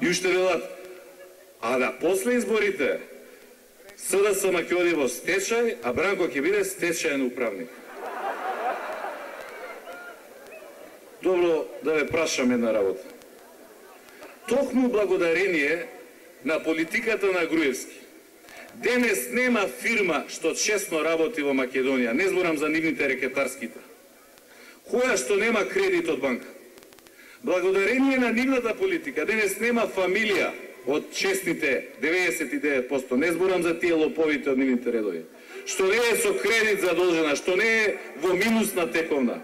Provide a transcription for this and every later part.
И уште велат, а да после изборите СДСМ ќе оди во стечај, а Бранко ќе биде стечајен управник. Добро, да ве прашам една работа. Токму благодарение на политиката на Груевски, денес нема фирма што честно работи во Македонија, не зборам за нивните рекетарските, која што нема кредит од банка. Благодарение на нивната политика, денес нема фамилија од честните 99%, не зборам за тие лоповите од нивните редови, што не е со кредит задолжена, што не е во минусна тековна.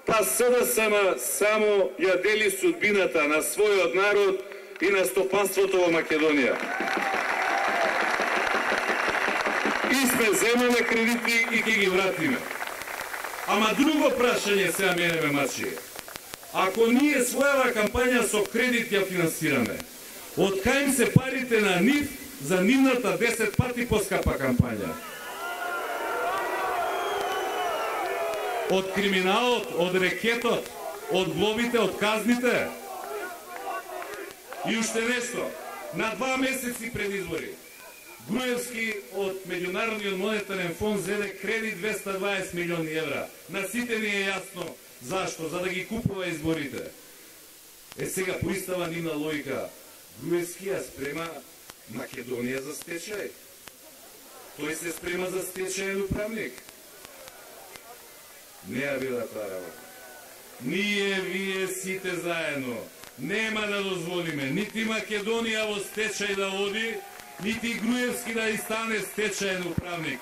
Па СДСМ само ја дели судбината на својот народ и на стопанството во Македонија. И сме земаме кредити и ќе ги вратиме. Ама друго прашање сега мене ме мачи. Ако ние својава кампања со кредит ја финансираме, од кај им се парите на нив за нивната 10 пати поскапа кампања? Од криминалот, од рекетот, од глобите, од казните. И уште нешто, на 2 месеци пред избори, Груевски од Меѓународниот монетарен фонд зеде кредит 220 милиони евра. На сите ни е јасно зашто, за да ги купува изборите. Сега по истава нивна логика, Груевски ја спрема Македонија за стечај. Тој се спрема за стечајен управник. Не ја била таа работа. Ние, вие сите заедно нема да дозволиме нити Македонија во стечај да оди, нити Груевски да стане стечајен управник.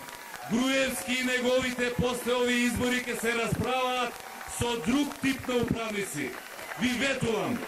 Груевски и неговите после овие избори ќе се расправаат со друг тип на управници. Ви ветувам,